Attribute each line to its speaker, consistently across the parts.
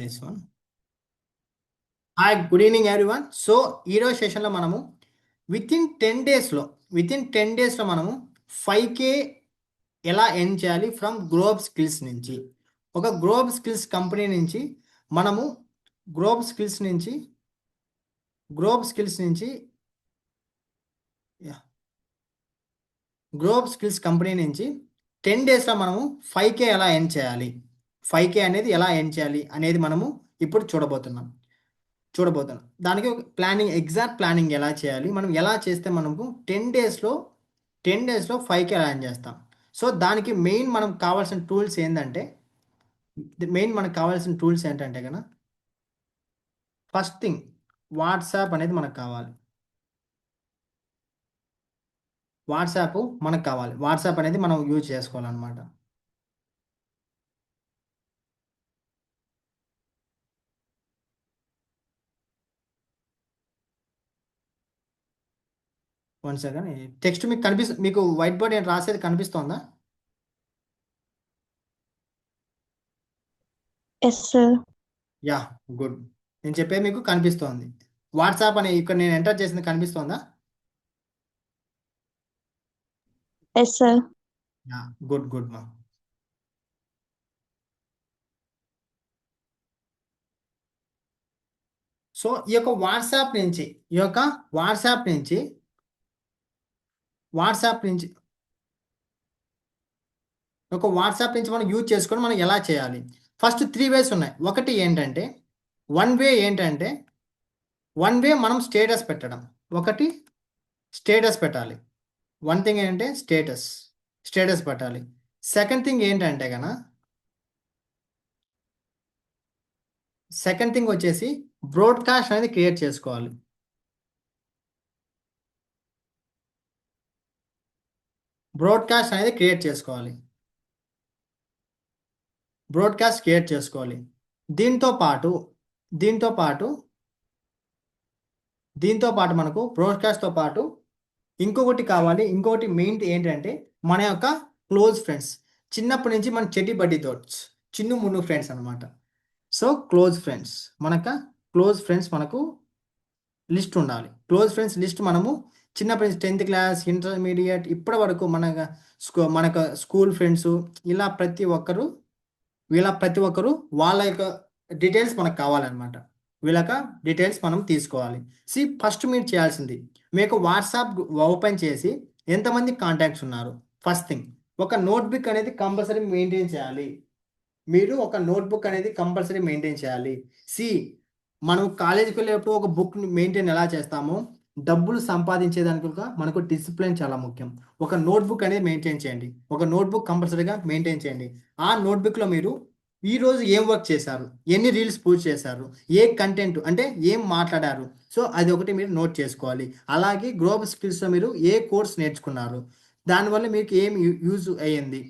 Speaker 1: This one. Hi good evening everyone. So ఈరోజు సెషన్లో మనము విత్ ఇన్ 10 డేస్లో మనము 5K ఎలా ఎర్న్ చేయాలి ఫ్రమ్ గ్రోబ్ స్కిల్స్ నుంచి. ఒక గ్రోబ్ స్కిల్స్ కంపెనీ నుంచి మనము గ్రోబ్ స్కిల్స్ నుంచి కంపెనీ నుంచి 10 డేస్లో మనము 5K ఎలా ఎర్న్ చేయాలి, 5K అనేది ఎలా ఎర్న్ చేయాలి అనేది మనము ఇప్పుడు చూడబోతున్నాం. దానికి ఒక ఎగ్జాక్ట్ ప్లానింగ్ ఎలా చేయాలి, మనం ఎలా చేస్తే మనకు 10 డేస్లో 5K ఎలా ఎర్న్ చేస్తాం. సో దానికి మెయిన్ మనకు కావాల్సిన టూల్స్ ఏంటంటే కనుక ఫస్ట్ థింగ్ వాట్సాప్ అనేది మనకు కావాలి. వాట్సాప్ అనేది మనం యూజ్ చేసుకోవాలన్నమాట. వన్ సెకండ్, టెక్స్ట్ మీకు వైట్ బోర్డ్ నేను రాసేది కనిపిస్తోందా?
Speaker 2: Yes sir.
Speaker 1: Yeah, good. నేను చెప్పేది మీకు కనిపిస్తోంది. వాట్సాప్ అని ఇక్కడ నేను ఎంటర్ చేసింది కనిపిస్తోందా?
Speaker 2: Yes sir.
Speaker 1: యా, గుడ్ మా. సో ఈ యొక్క వాట్సాప్ నుంచి మనం యూజ్ చేసుకొని మనం ఎలా చేయాలి? ఫస్ట్ 3 వేస్ ఉన్నాయి. ఒకటి ఏంటంటే వన్ వే మనం స్టేటస్ పెట్టడం. పెట్టాలి. వన్ థింగ్ ఏంటంటే స్టేటస్ పెట్టాలి. సెకండ్ థింగ్ వచ్చేసి బ్రాడ్కాస్ట్ అనేది క్రియేట్ చేసుకోవాలి. దీంతో పాటు మనకు బ్రాడ్కాస్ట్తో పాటు ఇంకొకటి మెయిన్ ఏంటంటే మన యొక్క క్లోజ్ ఫ్రెండ్స్. చిన్నప్పటి నుంచి మన చెట్టి బడ్డీ తోట్స్, చిన్ను మున్ను ఫ్రెండ్స్ అనమాట. సో క్లోజ్ ఫ్రెండ్స్ మనకు లిస్ట్ ఉండాలి. క్లోజ్ ఫ్రెండ్స్ లిస్ట్ మనము చిన్నప్పటి నుంచి 10th క్లాస్, ఇంటర్మీడియట్ ఇప్పటి వరకు మనకు స్కూల్ ఫ్రెండ్స్ ఇలా ప్రతి ఒక్కరు వాళ్ళ యొక్క డీటెయిల్స్ మనకు కావాలన్నమాట. డీటెయిల్స్ మనం తీసుకోవాలి. ఫస్ట్ మీరు చేయాల్సింది మీకు వాట్సాప్ ఓపెన్ చేసి ఎంతమంది కాంటాక్ట్స్ ఉన్నారు. ఫస్ట్ థింగ్ ఒక నోట్బుక్ అనేది కంపల్సరీ మెయింటైన్ చేయాలి. మనం కాలేజీకి వెళ్ళేటప్పుడు ఒక బుక్ మెయింటైన్ ఎలా చేస్తామో డబ్బులు సంపాదించేదానికి మనకు డిసిప్లిన్ చాలా ముఖ్యం. ఒక నోట్బుక్ అనేది మెయింటైన్ చేయండి. కంపల్సరీగా మెయింటైన్ చేయండి. ఆ నోట్బుక్లో మీరు ఈరోజు ఏం వర్క్ చేశారు, ఎన్ని రీల్స్ పోస్ట్ చేశారు, ఏ కంటెంట్ అంటే ఏం మాట్లాడారు, సో అది ఒకటి మీరు నోట్ చేసుకోవాలి. అలాగే గ్లోబల్ స్కిల్స్లో మీరు ఏ కోర్స్ నేర్చుకున్నారు, దానివల్ల మీకు ఏం యూజ్ అయ్యింది,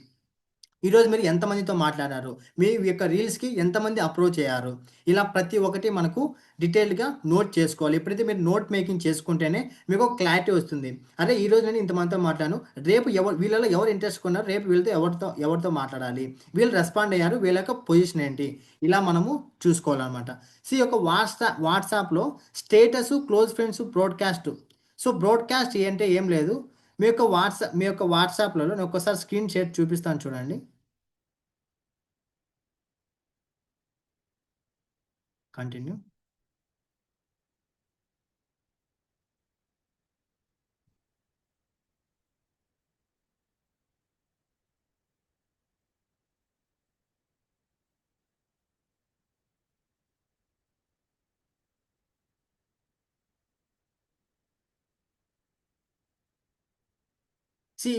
Speaker 1: ఈరోజు మీరు ఎంతమందితో మాట్లాడారు, మీ యొక్క రీల్స్కి ఎంతమంది అప్రోచ్ అయ్యారు, ఇలా ప్రతి ఒక్కటి మనకు డీటెయిల్డ్గా నోట్ చేసుకోవాలి. ఎప్పుడైతే మీరు నోట్ మేకింగ్ చేసుకుంటేనే మీకు ఒక క్లారిటీ వస్తుంది. అరే ఈరోజు నేను ఇంతమందితో మాట్లాడాను, రేపు వీళ్ళలో ఎవరు ఇంట్రెస్ట్ కొన్నారు, రేపు వీళ్ళతో ఎవరితో మాట్లాడాలి, వీళ్ళు రెస్పాండ్ అయ్యారు, వీళ్ళ యొక్క పొజిషన్ ఏంటి, ఇలా మనము చూసుకోవాలన్నమాట. ఈ యొక్క వాట్సాప్లో status, close friends, broadcast. So broadcast అంటే ఏం లేదు, మీ యొక్క వాట్సాప్లో నేను ఒక్కసారి స్క్రీన్ షేర్ చూపిస్తాను చూడండి. కంటిన్యూ.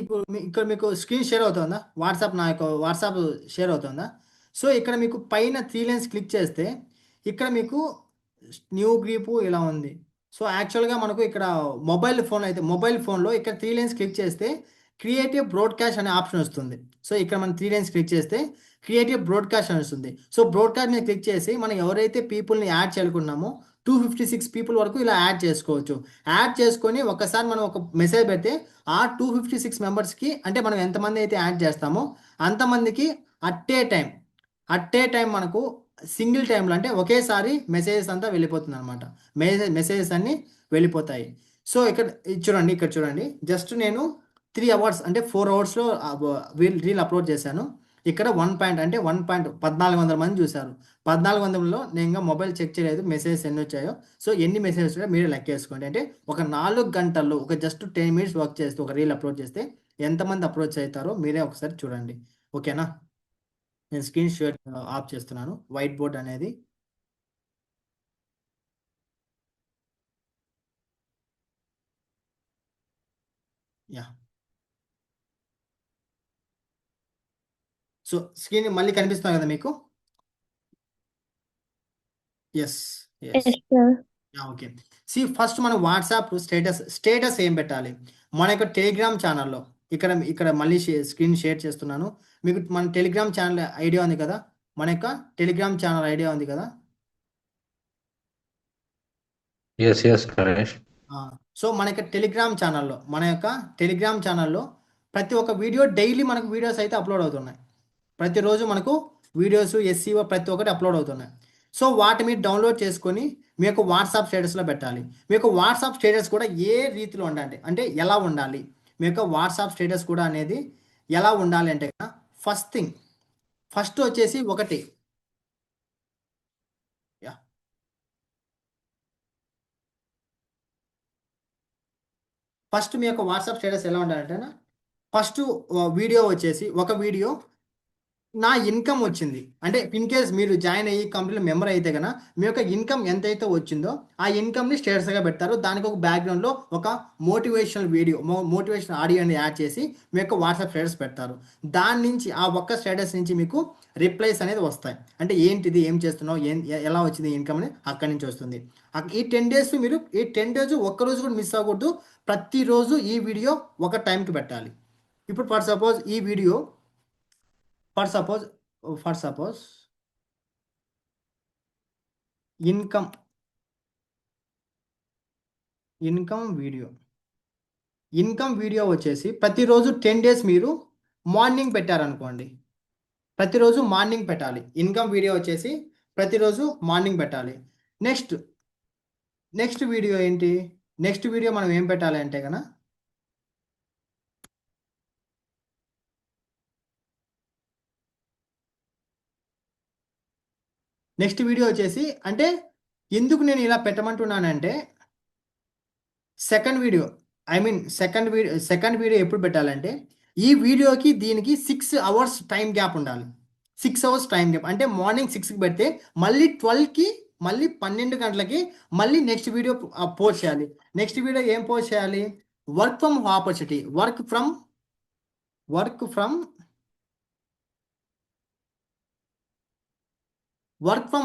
Speaker 1: ఇప్పుడు ఇక్కడ మీకు స్క్రీన్ షేర్ అవుతుందా? నా యొక్క వాట్సాప్ షేర్ అవుతుందా? సో ఇక్కడ మీకు పైన 3 లైన్స్ క్లిక్ చేస్తే ఇక్కడ మీకు న్యూ గ్రూపు ఇలా ఉంది. సో యాక్చువల్గా మనకు ఇక్కడ మొబైల్ ఫోన్లో ఇక్కడ 3 లైన్స్ క్లిక్ చేస్తే క్రియేటివ్ బ్రాడ్కాస్ట్ అనే ఆప్షన్ వస్తుంది. సో ఇక్కడ మనం 3 లైన్స్ క్లిక్ చేస్తే క్రియేటివ్ బ్రాడ్కాస్ట్ అని వస్తుంది. సో బ్రాడ్కాస్ట్ మీద క్లిక్ చేసి మనం ఎవరైతే పీపుల్ని యాడ్ చేయాలనుకున్నామో 256 పీపుల్ వరకు ఇలా యాడ్ చేసుకోవచ్చు. యాడ్ చేసుకొని ఒకసారి మనం ఒక మెసేజ్ పెడితే ఆ 256 మెంబర్స్కి, అంటే మనం ఎంతమంది అయితే యాడ్ చేస్తామో అంతమందికి అట్ ఏ టైం మనకు సింగిల్ టైంలో అంటే ఒకేసారి మెసేజెస్ అంతా వెళ్ళిపోతుంది అనమాట. మెసేజెస్ అన్నీ వెళ్ళిపోతాయి. సో ఇక్కడ చూడండి జస్ట్ నేను 3 అవర్స్ అంటే 4 అవర్స్లో రీల్ అప్లోడ్ చేశాను. ఇక్కడ 1400 మంది చూశారు. 1400లో నేను ఇంకా మొబైల్ చెక్ చేయలేదు మెసేజెస్ ఎన్ని వచ్చాయో. సో ఎన్ని మెసేజెస్ వచ్చాయో మీరే లెక్క వేసుకోండి. అంటే ఒక 4 గంటల్లో ఒక జస్ట్ 10 మినిట్స్ వర్క్ చేస్తే ఒక రీల్ అప్లోడ్ చేస్తే ఎంతమంది అప్రోచ్ అవుతారో మీరే ఒకసారి చూడండి. ఓకేనా? నేను స్క్రీన్ షేర్ ఆఫ్ చేస్తున్నాను వైట్ బోర్డ్ అనేది. యా సో స్క్రీన్ మళ్ళీ కనిపిస్తుంది కదా మీకు? Yes yes
Speaker 2: Yes, sir.
Speaker 1: Okay. First మనం వాట్సాప్ స్టేటస్ ఏం పెట్టాలి? మన యొక్క టెలిగ్రామ్ ఛానల్లో ఇక్కడ మళ్ళీ స్క్రీన్ షేర్ చేస్తున్నాను. మీకు మన టెలిగ్రామ్ ఛానల్ ఐడియా ఉంది కదా? మన యొక్క టెలిగ్రామ్ ఛానల్ ఐడియా ఉంది కదా?
Speaker 3: ఎస్ గణేష్.
Speaker 1: సో మన యొక్క టెలిగ్రామ్ ఛానల్లో ప్రతి ఒక్క వీడియో డైలీ మనకు వీడియోస్ అయితే అప్లోడ్ అవుతున్నాయి. ప్రతిరోజు మనకు వీడియోస్ ఎస్సీఓ ప్రతి ఒక్కటి అప్లోడ్ అవుతున్నాయి. సో వాటి మీరు డౌన్లోడ్ చేసుకొని మీ యొక్క వాట్సాప్ స్టేటస్లో పెట్టాలి. మీ యొక్క వాట్సాప్ స్టేటస్ కూడా ఏ రీతిలో ఉండాలి అంటే ఎలా ఉండాలి? మీ యొక్క వాట్సాప్ స్టేటస్ కూడా అనేది ఎలా ఉండాలి అంటే ఫస్ట్ వచ్చేసి ఒకటి ఫస్ట్ మీ యొక్క వాట్సాప్ స్టేటస్ ఎలా ఉండాలంటే ఫస్ట్ వీడియో వచ్చేసి ఒక వీడియో నా ఇన్కమ్ వచ్చింది అంటే ఇన్ కేస్ మీరు జాయిన్ అయ్యి కంపెనీలో మెంబర్ అయితే కనుక మీ యొక్క ఇన్కమ్ ఎంతైతే వచ్చిందో ఆ ఇన్కమ్ని స్టేటస్గా పెడతారు. దానికి ఒక బ్యాక్గ్రౌండ్లో ఒక మోటివేషనల్ ఆడియోని యాడ్ చేసి మీ యొక్క వాట్సాప్ స్టేటస్ పెడతారు. దాని నుంచి ఆ ఒక్క స్టేటస్ నుంచి మీకు రిప్లైస్ అనేది వస్తాయి. అంటే ఏంటిది, ఏం చేస్తున్నావు, ఎలా వచ్చింది ఇన్కమ్ అని అక్కడి నుంచి వస్తుంది. ఈ 10 days మీరు ఈ 10 days ఒక్కరోజు కూడా మిస్ అవ్వకూడదు. ప్రతిరోజు ఈ వీడియో ఒక టైంకి పెట్టాలి. ఇప్పుడు ఫర్ సపోజ్ ఈ video for suppose income video వచ్చేసి ప్రతిరోజు 10 days మీరు మార్నింగ్ పెట్టారనుకోండి. ప్రతిరోజు మార్నింగ్ పెట్టాలి. ఇన్కమ్ వీడియో వచ్చేసి ప్రతిరోజు మార్నింగ్ పెట్టాలి. నెక్స్ట్ వీడియో ఏంటి? నెక్స్ట్ వీడియో మనం ఏం పెట్టాలి అంటే కనుక నెక్స్ట్ వీడియో వచ్చేసి అంటే ఎందుకు నేను ఇలా పెట్టమంటున్నానంటే సెకండ్ వీడియో ఎప్పుడు పెట్టాలంటే ఈ వీడియోకి దీనికి 6 hours టైం గ్యాప్ ఉండాలి. 6 hours టైం గ్యాప్ అంటే మార్నింగ్ 6కి పెడితే మళ్ళీ 12కి మళ్ళీ 12 గంటలకి మళ్ళీ నెక్స్ట్ వీడియో పోస్ట్ చేయాలి. నెక్స్ట్ వీడియో ఏం పోస్ట్ చేయాలి? Work from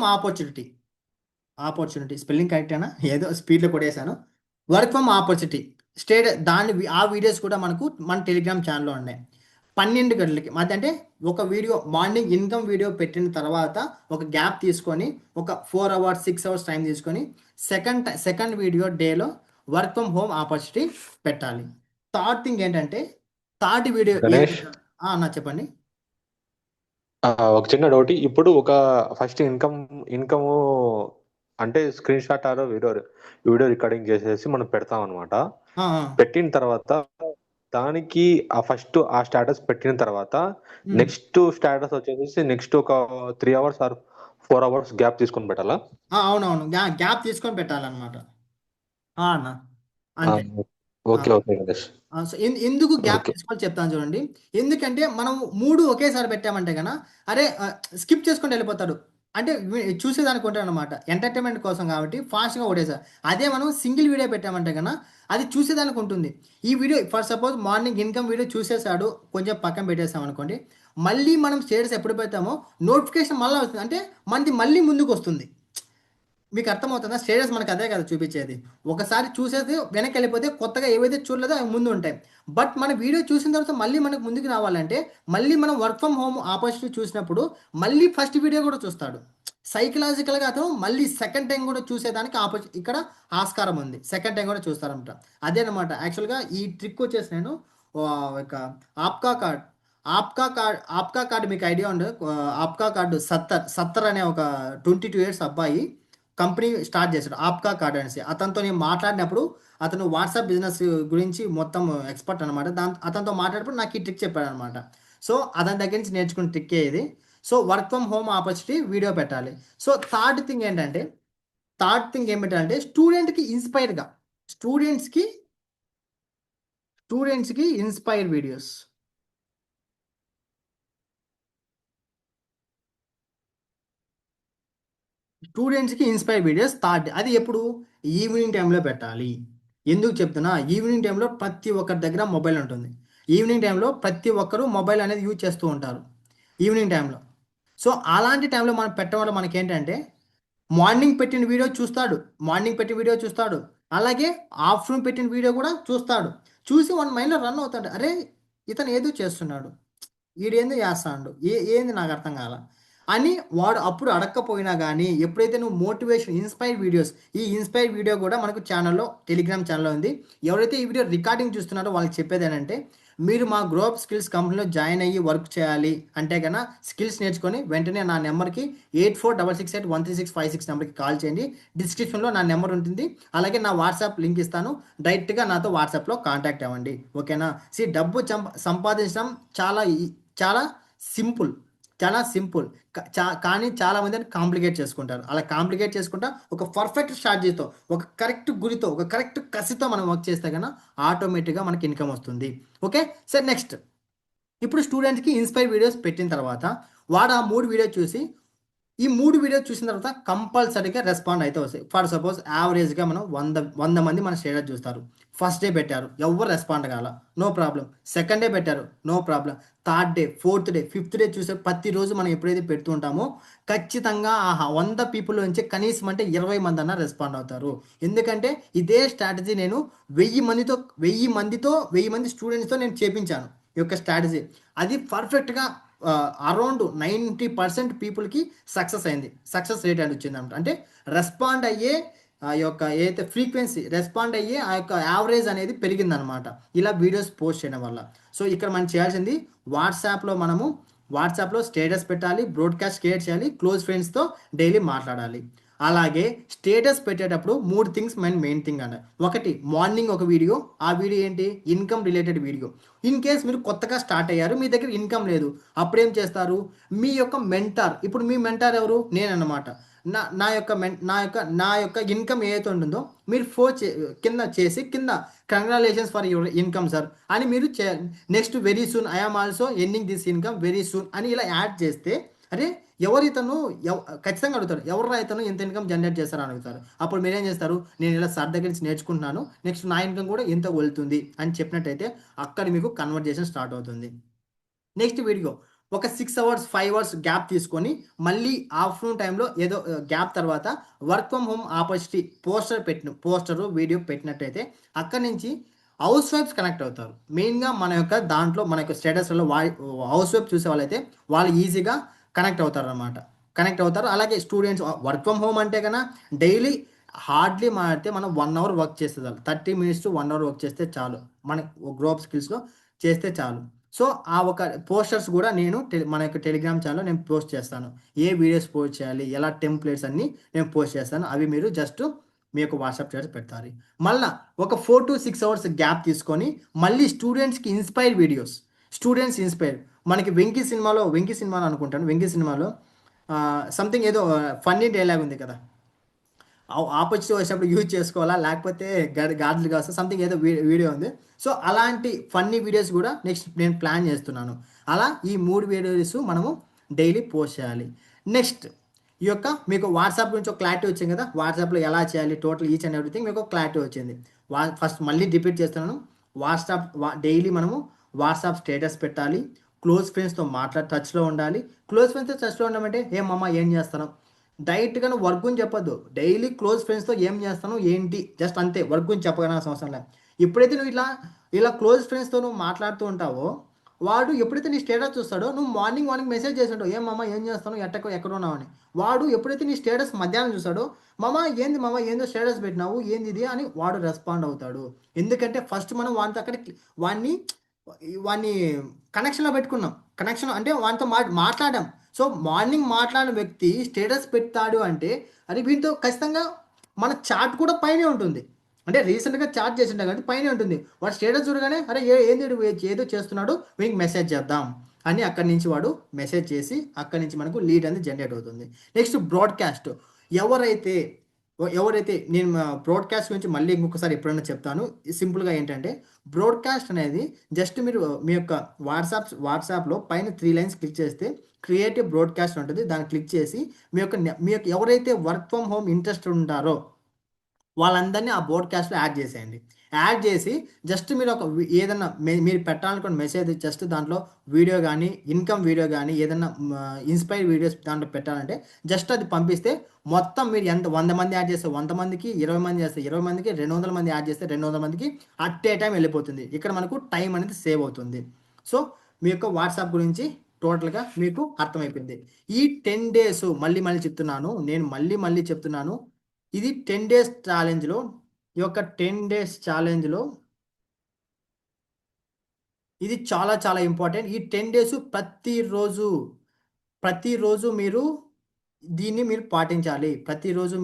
Speaker 1: opportunity opportunity spelling కరెక్టేనా? ఏదో స్పీడ్లో కొట్టేశాను. వర్క్ ఫ్రమ్ ఆపర్చునిటీ ఆ వీడియోస్ కూడా మనకు మన టెలిగ్రామ్ ఛానల్లో ఉన్నాయి. 12 గంటలకి అంటే ఒక వీడియో మార్నింగ్ ఇన్కమ్ వీడియో పెట్టిన తర్వాత ఒక గ్యాప్ తీసుకొని ఒక 4 hours 6 hours టైం తీసుకొని సెకండ్ వీడియో డేలో వర్క్ ఫ్రమ్ హోమ్ ఆపర్చునిటీ పెట్టాలి. థర్డ్ థింగ్ ఏంటంటే థర్డ్ వీడియో
Speaker 3: గణేష్.
Speaker 1: నా చెప్పండి.
Speaker 3: ఒక చిన్న డౌట్. ఇప్పుడు ఒక ఫస్ట్ ఇన్కమ్ అంటే స్క్రీన్ షాట్ ఆరో వీడియో రికార్డింగ్ చేసేసి మనం పెడతాం అనమాట. పెట్టిన తర్వాత దానికి ఆ స్టేటస్ పెట్టిన తర్వాత నెక్స్ట్ స్టేటస్ వచ్చేసి నెక్స్ట్ ఒక 3 hours ఆర్ 4 hours గ్యాప్ తీసుకొని పెట్టాలా?
Speaker 1: అవునవును, గ్యాప్ తీసుకొని పెట్టాలన్నమాట. అన్న అంతే.
Speaker 3: ఓకే గణేష్.
Speaker 1: సో ఎందుకు గ్యాప్
Speaker 3: ఓకే.
Speaker 1: తీసుకోవాలి చెప్తాను చూడండి. ఎందుకంటే మనం 3 ఒకేసారి పెట్టామంటే కన్నా అరే స్కిప్ చేసుకుంటూ వెళ్ళిపోతాడు. అంటే చూసేదానికి ఉంటాడు అనమాట, ఎంటర్టైన్మెంట్ కోసం కాబట్టి ఫాస్ట్గా ఓడేసారు. అదే మనం సింగిల్ వీడియో పెట్టామంటే కన్నా అది చూసేదానికి ఉంటుంది. ఈ video for suppose morning income video చూసేసాడు, కొంచెం పక్కన పెట్టేసాం అనుకోండి, మళ్ళీ మనం స్టేటస్ ఎప్పుడు పెడతామో నోటిఫికేషన్ మళ్ళీ వస్తుంది. అంటే మనది మళ్ళీ ముందుకు వస్తుంది. మీకు అర్థమవుతుందా? స్టేటస్ మనకు అదే కదా చూపించేది. ఒకసారి చూసేది వెనక్కి వెళ్ళిపోతే కొత్తగా ఏవైతే చూడలేదో అవి ముందు ఉంటాయి. బట్ మన వీడియో చూసిన తర్వాత మళ్ళీ మనకు ముందుకు రావాలంటే మళ్ళీ మనం వర్క్ ఫ్రమ్ హోమ్ ఆపర్చునిటీ చూసినప్పుడు మళ్ళీ ఫస్ట్ వీడియో కూడా చూస్తాడు. సైకలాజికల్గా అతను మళ్ళీ సెకండ్ టైం కూడా చూసేదానికి ఇక్కడ ఆస్కారం ఉంది. సెకండ్ టైం కూడా చూస్తారంట. అదేనమాట యాక్చువల్గా ఈ ట్రిక్ వచ్చేసి నేను ఒక ఆప్కా కార్డు మీకు ఐడియా ఉండే ఆప్కా కార్డు సత్తర్ అనే ఒక 22 ఇయర్స్ అబ్బాయి కంపెనీ స్టార్ట్ చేశాడు ఆప్కా కార్డ్ అనేసి. అతనితో నేను మాట్లాడినప్పుడు అతను వాట్సాప్ బిజినెస్ గురించి మొత్తం ఎక్స్పర్ట్ అనమాట. అతనితో మాట్లాడినప్పుడు నాకు ఈ ట్రిక్ చెప్పాడు అనమాట. సో అతని దగ్గర నుంచి నేర్చుకున్న ట్రిక్కే ఇది. So work from home opportunity video పెట్టాలి. సో థర్డ్ థింగ్ ఏమిటంటే స్టూడెంట్స్కి ఇన్స్పైర్ వీడియోస్. స్టూడెంట్స్కి ఇన్స్పైర్ వీడియోస్ థర్డ్. అది ఎప్పుడు? ఈవినింగ్ టైంలో పెట్టాలి. ఎందుకు చెప్తున్నా? ఈవినింగ్ టైంలో ప్రతి ఒక్కరి దగ్గర మొబైల్ ఉంటుంది. ఈవినింగ్ టైంలో ప్రతి ఒక్కరు మొబైల్ అనేది యూజ్ చేస్తూ ఉంటారు ఈవినింగ్ టైంలో. సో అలాంటి టైంలో మనం పెట్టడం వల్ల మనకేంటంటే మార్నింగ్ పెట్టిన వీడియో చూస్తాడు, అలాగే ఆఫ్టర్నూన్ పెట్టిన వీడియో కూడా చూస్తాడు. చూసి వన్ మైండ్లో రన్ అవుతాడు, అరే ఇతను ఏదో చేస్తున్నాడు, ఈడేందో చేస్తాడు, ఏంది నాకు అర్థం కాల అని వాడు అప్పుడు అడక్కపోయినా కానీ ఎప్పుడైతే నువ్వు మోటివేషన్ ఈ ఇన్స్పైర్ వీడియో కూడా మనకు టెలిగ్రామ్ ఛానల్లో ఉంది. ఎవరైతే ఈ వీడియో రికార్డింగ్ చూస్తున్నారో వాళ్ళకి చెప్పేది ఏంటంటే, మీరు మా గ్రోప్ స్కిల్స్ కంపెనీలో జాయిన్ అయ్యి వర్క్ చేయాలి అంటే కన్నా స్కిల్స్ నేర్చుకొని వెంటనే నా నెంబర్కి 8466813656 నెంబర్కి కాల్ చేయండి. డిస్క్రిప్షన్లో నా నెంబర్ ఉంటుంది, అలాగే నా వాట్సాప్ లింక్ ఇస్తాను. డైరెక్ట్గా నాతో వాట్సాప్లో కాంటాక్ట్ అవ్వండి, ఓకేనా? డబ్బు సంపాదించడం చాలా సింపుల్, కానీ చాలామంది అని కాంప్లికేట్ చేసుకుంటారు. అలా కాంప్లికేట్ చేసుకుంటా ఒక పర్ఫెక్ట్ స్ట్రాటజీతో, ఒక కరెక్ట్ గురితో, ఒక కరెక్ట్ కసితో మనం వర్క్ చేస్తే కన్నా ఆటోమేటిక్గా మనకి ఇన్కమ్ వస్తుంది. ఓకే సార్, నెక్స్ట్ ఇప్పుడు స్టూడెంట్స్కి ఇన్స్పైర్ వీడియోస్ పెట్టిన తర్వాత వాడు ఆ 3 వీడియోస్ చూసి చూసిన తర్వాత కంపల్సరీగా రెస్పాండ్ అయితే వస్తాయి. ఫర్ సపోజ్ యావరేజ్గా మనం 100 మంది మన స్టేటస్ చూస్తారు. ఫస్ట్ డే పెట్టారు, ఎవరు రెస్పాండ్ కాల, నో ప్రాబ్లం. సెకండ్ డే పెట్టారు, no problem. Third day, fourth day, fifth day చూసే ప్రతిరోజు మనం ఎప్పుడైతే పెడుతూ ఉంటామో ఖచ్చితంగా 100 పీపుల్ నుంచి కనీసం అంటే 20 మంది అన్న రెస్పాండ్ అవుతారు. ఎందుకంటే ఇదే స్ట్రాటజీ నేను 1000 మంది స్టూడెంట్స్తో నేను చేపించాను. ఈ యొక్క స్ట్రాటజీ అది పర్ఫెక్ట్గా అరౌండ్ 90% పీపుల్కి సక్సెస్ రేట్ అని వచ్చింది అనమాట. అంటే రెస్పాండ్ అయ్యే ఆ యొక్క ఏదైతే ఫ్రీక్వెన్సీ, రెస్పాండ్ అయ్యే ఆ యొక్క యావరేజ్ అనేది పెరిగిందనమాట ఇలా వీడియోస్ పోస్ట్ చేయడం వల్ల. సో ఇక్కడ మనం చేయాల్సింది వాట్సాప్లో స్టేటస్ పెట్టాలి, బ్రాడ్కాస్ట్ క్రియేట్ చేయాలి, క్లోజ్ ఫ్రెండ్స్తో డైలీ మాట్లాడాలి. అలాగే స్టేటస్ పెట్టేటప్పుడు 3 థింగ్స్ మెయిన్ థింగ్ అన్న. ఒకటి, మార్నింగ్ ఒక వీడియో, ఆ వీడియో ఏంటి? Income related video. In case మీరు కొత్తగా స్టార్ట్ అయ్యారు, మీ దగ్గర ఇన్కమ్ లేదు, అప్పుడేం చేస్తారు? మీ యొక్క మెంటార్, ఇప్పుడు మీ మెంటార్ ఎవరు? నేనన్నమాట. నా యొక్క ఇన్కమ్ ఏదైతే ఉంటుందో మీరు కింద congratulations for your income sir అని మీరు next very soon I am also earning this income very soon అని ఇలా యాడ్ చేస్తే, అరే ఎవరితను ఖచ్చితంగా అడుగుతారు, ఎవరు ఇతను ఎంత ఇన్కమ్ జనరేట్ చేస్తారని అడుగుతారు. అప్పుడు మీరేం చేస్తారు? నేను ఇలా సార్ దగ్గర నుంచి నేర్చుకుంటున్నాను, నెక్స్ట్ నా ఇన్కమ్ కూడా ఎంత వెళ్తుంది అని చెప్పినట్టయితే అక్కడ మీకు కన్వర్జేషన్ స్టార్ట్ అవుతుంది. నెక్స్ట్ వీడియో ఒక 6 అవర్స్ 5 అవర్స్ గ్యాప్ తీసుకొని మళ్ళీ ఆఫ్టర్నూన్ టైంలో ఏదో గ్యాప్ తర్వాత work from home opportunity poster video పెట్టినట్టయితే అక్కడి నుంచి హౌస్ వైఫ్స్ కనెక్ట్ అవుతారు. మెయిన్గా మన యొక్క స్టేటస్లలో హౌస్ వైఫ్ చూసే వాళ్ళైతే వాళ్ళు ఈజీగా కనెక్ట్ అవుతారు. అలాగే స్టూడెంట్స్ వర్క్ ఫ్రమ్ హోమ్ అంటే కన్నా డైలీ హార్డ్లీ మాడితే మనం 1 అవర్ వర్క్ చేస్తే చాలు, 30 minutes to 1 hour వర్క్ చేస్తే చాలు, మన గ్రోప్ స్కిల్స్లో చేస్తే చాలు. సో ఆ ఒక పోస్టర్స్ కూడా నేను మన యొక్క టెలిగ్రామ్ ఛానల్లో నేను పోస్ట్ చేస్తాను. ఏ వీడియోస్ పోస్ట్ చేయాలి, ఎలా టెంప్లెట్స్ అన్నీ నేను పోస్ట్ చేస్తాను. అవి మీరు జస్ట్ మీ యొక్క వాట్సాప్ స్టేటస్ పెడతారు. మళ్ళీ ఒక 4 to 6 hours గ్యాప్ తీసుకొని మళ్ళీ స్టూడెంట్స్కి ఇన్స్పైర్ వీడియోస్. మనకి వెంకీ సినిమాలో అనుకుంటాను, వెంకీ సినిమాలో సంథింగ్ ఏదో ఫన్నీ డైలాగ్ ఉంది కదా, ఆపర్చునిటీ వచ్చినప్పుడు యూజ్ చేసుకోవాలా లేకపోతే గాడ్లు కాస్తా సంథింగ్ ఏదో వీడియో ఉంది. సో అలాంటి ఫన్నీ వీడియోస్ కూడా నెక్స్ట్ నేను ప్లాన్ చేస్తున్నాను. అలా ఈ 3 వీడియోస్ మనము డైలీ పోస్ట్ చేయాలి. నెక్స్ట్ ఈ యొక్క మీకు వాట్సాప్ గురించి ఒక క్లారిటీ వచ్చింది కదా, వాట్సాప్లో ఎలా చేయాలి టోటల్ ఈచ్ అండ్ ఎవ్రీథింగ్ మీకు క్లారిటీ వచ్చింది. ఫస్ట్ మళ్ళీ రిపీట్ చేస్తున్నాను, డైలీ మనము వాట్సాప్ స్టేటస్ పెట్టాలి, క్లోజ్ ఫ్రెండ్స్తో టచ్లో ఉండాలి. క్లోజ్ ఫ్రెండ్స్తో టచ్లో ఉండమంటే ఏం చేస్తాను డైరెక్ట్గా నువ్వు వర్క్ గురించి చెప్పొద్దు, డైలీ క్లోజ్ ఫ్రెండ్స్తో ఏం చేస్తాను ఏంటి జస్ట్ అంతే, వర్క్ గురించి చెప్పగలసిన అవసరం లేదు. ఎప్పుడైతే నువ్వు ఇలా క్లోజ్ ఫ్రెండ్స్తో నువ్వు మాట్లాడుతూ ఉంటావో వాడు ఎప్పుడైతే నీ స్టేటస్ చూస్తాడో, నువ్వు మార్నింగ్ మెసేజ్ చేసాడు, ఏం చేస్తాను ఎక్కడ ఉన్నావు అని. వాడు ఎప్పుడైతే నీ స్టేటస్ మధ్యాహ్నం చూస్తాడో, ఏందో స్టేటస్ పెట్టినావు ఏంది ఇది అని వాడు రెస్పాండ్ అవుతాడు. ఎందుకంటే ఫస్ట్ మనం వాడిని వాడిని కనెక్షన్లో పెట్టుకున్నాం. కనెక్షన్ అంటే వానితో మాట్లాడాం. సో మార్నింగ్ మాట్లాడిన వ్యక్తి స్టేటస్ పెట్టాడు అంటే అది వీటితో ఖచ్చితంగా మన చాట్ కూడా పైనే ఉంటుంది. అంటే రీసెంట్గా చాట్ చేసిండే కాబట్టి పైనే ఉంటుంది. వాడు స్టేటస్ చూడగానే అరే ఏంది వీడు ఏదో చేస్తున్నాడు, వీనికి మెసేజ్ చేద్దాం అని అక్కడి నుంచి వాడు మెసేజ్ చేసి అక్కడి నుంచి మనకు లీడ్ అనేది జనరేట్ అవుతుంది. Next broadcast. ఎవరైతే ఎవరైతే నేను బ్రాడ్కాస్ట్ గురించి మళ్ళీ ఇంకొకసారి ఎప్పుడైనా చెప్తాను. సింపుల్గా ఏంటంటే బ్రాడ్కాస్ట్ అనేది జస్ట్ మీరు మీ యొక్క వాట్సాప్లో పైన 3 లైన్స్ క్లిక్ చేస్తే క్రియేటివ్ బ్రాడ్కాస్ట్ ఉంటుంది. దాన్ని క్లిక్ చేసి మీ యొక్క ఎవరైతే వర్క్ ఫ్రమ్ హోమ్ ఇంట్రెస్ట్ ఉంటారో వాళ్ళందరినీ ఆ బ్రాడ్కాస్ట్లో యాడ్ చేసేయండి. యాడ్ చేసి జస్ట్ మీరు ఒక ఏదన్నా మీరు పెట్టాలనుకున్న మెసేజ్ జస్ట్ దాంట్లో వీడియో కానీ ఇన్కమ్ వీడియో కానీ ఏదన్నా ఇన్స్పైర్ వీడియోస్ దాంట్లో పెట్టాలంటే జస్ట్ అది పంపిస్తే మొత్తం మీరు ఎంత 100 మంది యాడ్ చేస్తే 100 మందికి, 20 మంది చేస్తే 20 మందికి, 200 మంది యాడ్ చేస్తే 200 మందికి అట్ ఏ టైం వెళ్ళిపోతుంది. ఇక్కడ మనకు టైం అనేది సేవ్ అవుతుంది. సో మీ యొక్క వాట్సాప్ గురించి టోటల్గా మీకు అర్థమైపోయింది. ఈ 10 డేస్ మళ్ళీ చెప్తున్నాను, నేను మళ్ళీ చెప్తున్నాను. ఇది 10 డేస్ ఛాలెంజ్లో ఈ యొక్క 10 డేస్ ఛాలెంజ్లో ఇది చాలా చాలా ఇంపార్టెంట్. ఈ 10 డేస్ ప్రతిరోజు మీరు దీన్ని పాటించాలి. ప్రతిరోజు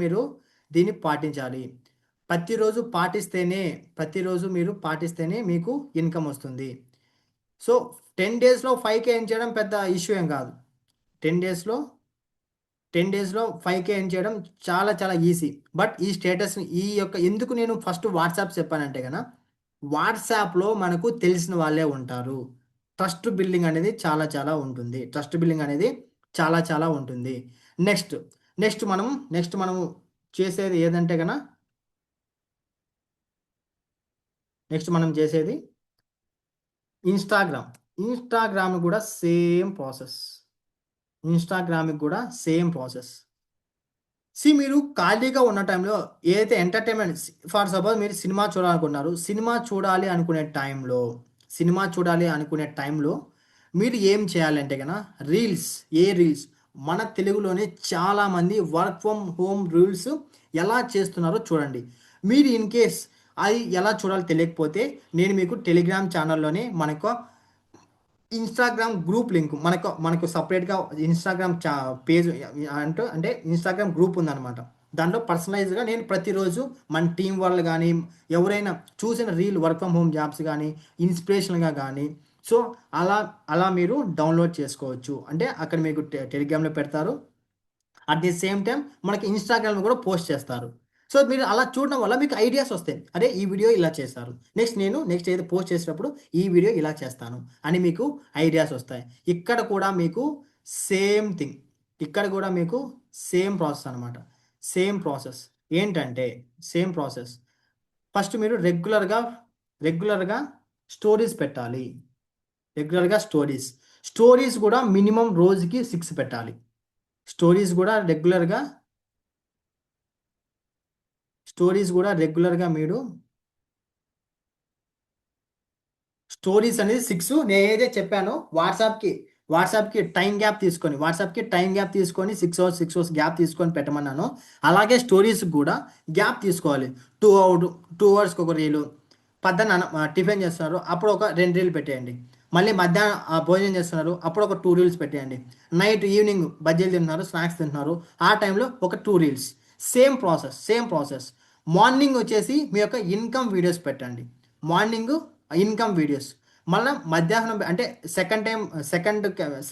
Speaker 1: మీరు పాటిస్తేనే మీకు ఇన్కమ్ వస్తుంది. సో 10 డేస్లో 5K ఎర్న్ చేయడం పెద్ద ఇష్యూ ఏం కాదు. 10 డేస్లో 5K ఎర్న్ చేయడం చాలా చాలా ఈజీ. బట్ ఈ స్టేటస్ని ఎందుకు నేను ఫస్ట్ వాట్సాప్ చెప్పానంటే కనుక వాట్సాప్లో మనకు తెలిసిన వాళ్ళే ఉంటారు. ట్రస్ట్ బిల్డింగ్ అనేది చాలా చాలా ఉంటుంది. నెక్స్ట్ మనము చేసేది ఏదంటే కనుక నెక్స్ట్ మనం చేసేది ఇన్స్టాగ్రామ్ కూడా సేమ్ ప్రాసెస్. మీరు ఖాళీగా ఉన్న టైంలో ఏదైతే ఎంటర్టైన్మెంట్, ఫర్ సపోజ్ మీరు సినిమా చూడాలనుకున్నారు, సినిమా చూడాలి అనుకునే టైంలో మీరు ఏం చేయాలంటే కనుక రీల్స్ మన తెలుగులోనే చాలామంది వర్క్ ఫ్రమ్ హోమ్ రూల్స్ ఎలా చేస్తున్నారో చూడండి. మీరు ఇన్ కేస్ అది ఎలా చూడాలో తెలియకపోతే నేను మీకు టెలిగ్రామ్ ఛానల్లోనే మనకు ఇన్స్టాగ్రామ్ గ్రూప్ లింక్ మనకు సపరేట్గా ఇన్స్టాగ్రామ్ పేజ్ అంటే ఇన్స్టాగ్రామ్ గ్రూప్ ఉందన్నమాట. దాంట్లో పర్సనలైజ్గా నేను ప్రతిరోజు మన టీం వాళ్ళు కానీ ఎవరైనా చూసిన reel work from home jobs కానీ ఇన్స్పిరేషన్గా కానీ సో అలా మీరు డౌన్లోడ్ చేసుకోవచ్చు. అంటే అక్కడ మీకు టెలిగ్రామ్లో పెడతారు. అట్ ది సేమ్ టైం మనకి ఇన్స్టాగ్రామ్లో కూడా పోస్ట్ చేస్తారు. సో మీరు అలా చూడడం వల్ల మీకు ఐడియాస్ వస్తాయి. అరే ఈ వీడియో ఇలా చేస్తారు, నెక్స్ట్ ఏదో పోస్ట్ చేసేటప్పుడు ఈ వీడియో ఇలా చేస్తాను అని మీకు ఐడియాస్ వస్తాయి. ఇక్కడ కూడా మీకు సేమ్ థింగ్. సేమ్ ప్రాసెస్ అనమాట. Same process. ఫస్ట్ మీరు రెగ్యులర్గా స్టోరీస్ పెట్టాలి. స్టోరీస్ కూడా మినిమం రోజుకి 6 పెట్టాలి. స్టోరీస్ కూడా రెగ్యులర్గా మీరు స్టోరీస్ అనేది 6 నేను ఏదైతే చెప్పానో వాట్సాప్కి టైం గ్యాప్ తీసుకొని 6 అవర్స్ గ్యాప్ తీసుకొని పెట్టమన్నాను. అలాగే స్టోరీస్ కూడా గ్యాప్ తీసుకోవాలి. 2 అవర్స్కి ఒక రీలు. పద్దన టిఫిన్ చేస్తున్నారు, అప్పుడు ఒక 2 రీలు పెట్టేయండి. మళ్ళీ మధ్యాహ్నం భోజనం చేస్తున్నారు, అప్పుడు ఒక 2 రీల్స్ పెట్టేయండి. నైట్ ఈవినింగ్ బజ్జీలు తింటున్నారు, స్నాక్స్ తింటున్నారు, ఆ టైంలో ఒక 2 రీల్స్. Same process. మార్నింగ్ వచ్చేసి మీ యొక్క ఇన్కమ్ వీడియోస్ పెట్టండి. మళ్ళీ మధ్యాహ్నం అంటే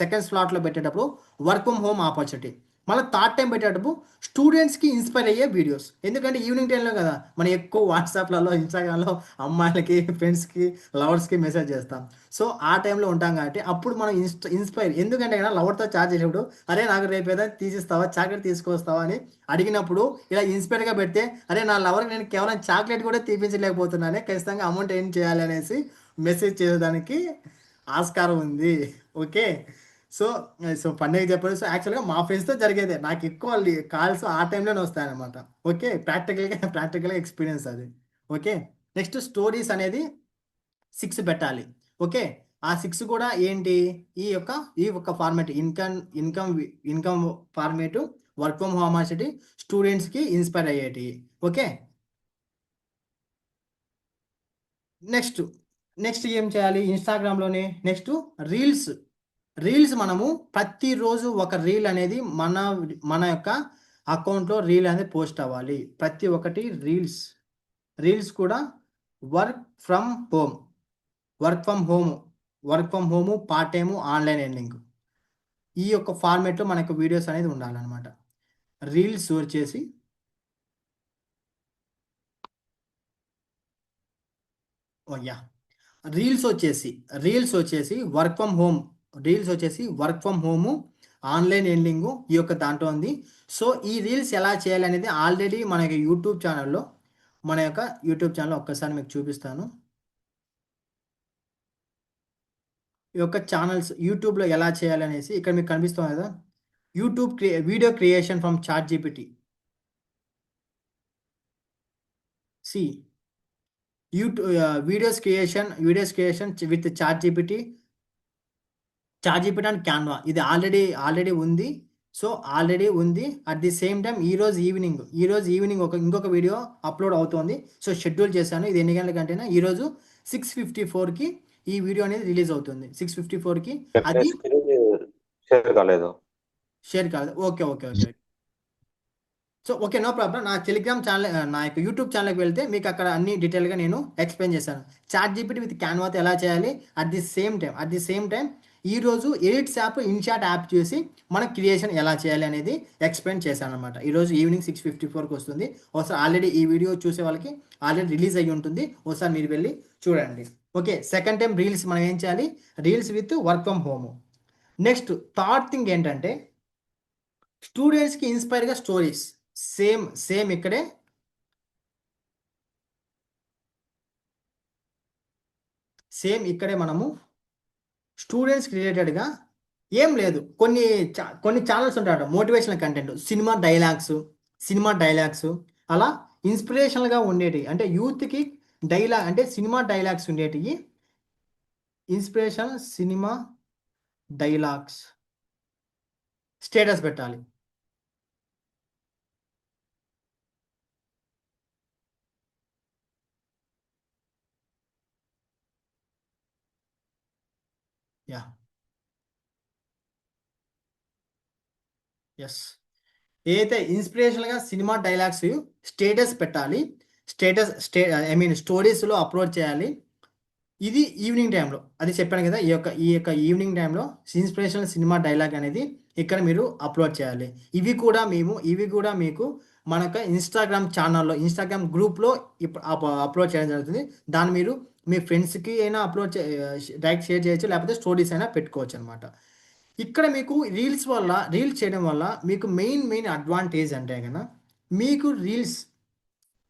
Speaker 1: సెకండ్ స్లాట్లో పెట్టేటప్పుడు వర్క్ ఫ్రమ్ హోమ్ ఆపర్చునిటీ. మళ్ళీ థర్డ్ టైం పెట్టేటప్పుడు స్టూడెంట్స్కి ఇన్స్పైర్ అయ్యే వీడియోస్. ఎందుకంటే ఈవినింగ్ టైంలో కదా మనం ఎక్కువ వాట్సాప్లలో ఇన్స్టాగ్రామ్లో అమ్మాయిలకి, ఫ్రెండ్స్కి, లవర్స్కి మెసేజ్ చేస్తాం. సో ఆ టైంలో ఉంటాం కాబట్టి అప్పుడు మనం ఇన్స్పైర్. ఎందుకంటే కదా లవర్తో చాట్ చేసేటప్పుడు అరే నాకు రేపు ఏదైనా తీసిస్తావా, చాక్లెట్ తీసుకొస్తావా అని అడిగినప్పుడు ఇలా ఇన్స్పైర్గా పెడితే అరే నా లవర్కి నేను కేవలం చాక్లెట్ కూడా తీపించలేకపోతున్నానే, ఖచ్చితంగా అమౌంట్ ఏం చేయాలి అనేసి మెసేజ్ చేసేదానికి ఆస్కారం ఉంది. ఓకే. సో పండుగ చెప్పారు. సో యాక్చువల్గా మా ఫ్రెండ్స్తో జరిగేదే. నాకు ఎక్కువ కాల్స్ ఆ టైంలోనే వస్తాయన్నమాట. ఓకే. ప్రాక్టికల్గా ఎక్స్పీరియన్స్ అది. ఓకే. నెక్స్ట్ స్టోరీస్ అనేది 6 పెట్టాలి. ఓకే. ఆ 6 కూడా ఏంటి, ఈ యొక్క format income format, work from home opportunity, స్టూడెంట్స్కి ఇన్స్పైర్ అయ్యేటి. ఓకే. నెక్స్ట్ నెక్స్ట్ ఏం చేయాలి ఇన్స్టాగ్రామ్లోనే నెక్స్ట్ రీల్స్ రీల్స్ మనము ప్రతిరోజు ఒక రీల్ అనేది మన యొక్క అకౌంట్లో రీల్ అనేది పోస్ట్ అవ్వాలి. ప్రతి ఒక్కటి రీల్స్ కూడా work from home work from home part time online earning ఈ యొక్క ఫార్మేట్లో మనకు వీడియోస్ అనేది ఉండాలన్నమాట. రీల్స్ వచ్చేసి యా రీల్స్ వచ్చేసి work from home online earning ఈ యొక్క దాంట్లో ఉంది. సో ఈ రీల్స్ ఎలా చేయాలి అనేది ఆల్రెడీ మన యొక్క యూట్యూబ్ ఛానల్లో ఒక్కసారి మీకు చూపిస్తాను. ఈ యొక్క ఛానల్స్ యూట్యూబ్లో ఎలా చేయాలి అనేసి ఇక్కడ మీకు కనిపిస్తుంది కదా, YouTube video creation from ChatGPT. See YouTube videos creation with ChatGPT and Canva ఇది ఆల్రెడీ ఉంది. సో ఆల్రెడీ ఉంది. అట్ ది సేమ్ టైం ఈరోజు ఈవినింగ్ ఇంకొక వీడియో అప్లోడ్ అవుతోంది. సో షెడ్యూల్ చేశాను. ఇది ఎన్ని గంటలకంటేనా ఈరోజు 6:54కి ఈ వీడియో అనేది రిలీజ్ అవుతుంది. 6:54కి అది షేర్ కాలేదు. Okay. So okay, no problem. నా టెలిగ్రామ్ ఛానల్ నా యొక్క యూట్యూబ్ ఛానల్కి వెళ్తే మీకు అక్కడ అన్ని డీటెయిల్గా నేను ఎక్స్ప్లెయిన్ చేశాను. చాట్ జీపీటీ విత్ క్యాన్వాతో ఎలా చేయాలి, అట్ ది సేమ్ టైం ఈరోజు ఎడిట్స్ యాప్ ఇన్షాట్ యాప్ చేసి మన క్రియేషన్ ఎలా చేయాలి అనేది ఎక్స్ప్లెయిన్ చేశాను అనమాట. ఈరోజు ఈవినింగ్ 6:54కి వస్తుంది. ఒకసారి ఆల్రెడీ ఈ వీడియో చూసే వాళ్ళకి ఆల్రెడీ రిలీజ్ అయ్యి ఉంటుంది. ఒకసారి మీరు వెళ్ళి చూడండి. ఓకే, సెకండ్ టైం రీల్స్ మనం ఏం చేయాలి, reels with work from home. Next third thing ఏంటంటే స్టూడెంట్స్కి ఇన్స్పైర్గా స్టోరీస్. సేమ్ ఇక్కడే మనము స్టూడెంట్స్ రిలేటెడ్గా ఏం లేదు, కొన్ని ఛానల్స్ ఉంటాయి మోటివేషనల్ కంటెంట్, సినిమా డైలాగ్స్ అలా ఇన్స్పిరేషనల్గా ఉండేటివి, అంటే యూత్కి సినిమా డైలాగ్స్ ఉండేటివి. ఇన్స్పిరేషన్ సినిమా డైలాగ్స్ స్టేటస్ పెట్టాలి. ఎస్, ఏదైతే ఇన్స్పిరేషనల్గా సినిమా డైలాగ్స్ స్టేటస్ పెట్టాలి. స్టోరీస్లో అప్లోడ్ చేయాలి. ఇది ఈవినింగ్ టైంలో, అది చెప్పాను కదా, ఈ యొక్క ఈవినింగ్ టైంలో ఇన్స్పిరేషనల్ సినిమా డైలాగ్ అనేది ఇక్కడ మీరు అప్లోడ్ చేయాలి. ఇవి కూడా మీకు మన యొక్క ఇన్స్టాగ్రామ్ గ్రూప్లో అప్లోడ్ చేయడం జరుగుతుంది. దాన్ని మీరు మీ ఫ్రెండ్స్కి అయినా డైరెక్ట్ షేర్ చేయొచ్చు, లేకపోతే స్టోరీస్ అయినా పెట్టుకోవచ్చు అనమాట. ఇక్కడ మీకు రీల్స్ చేయడం వల్ల మీకు మెయిన్ అడ్వాంటేజ్ అంటే కన్నా, మీకు రీల్స్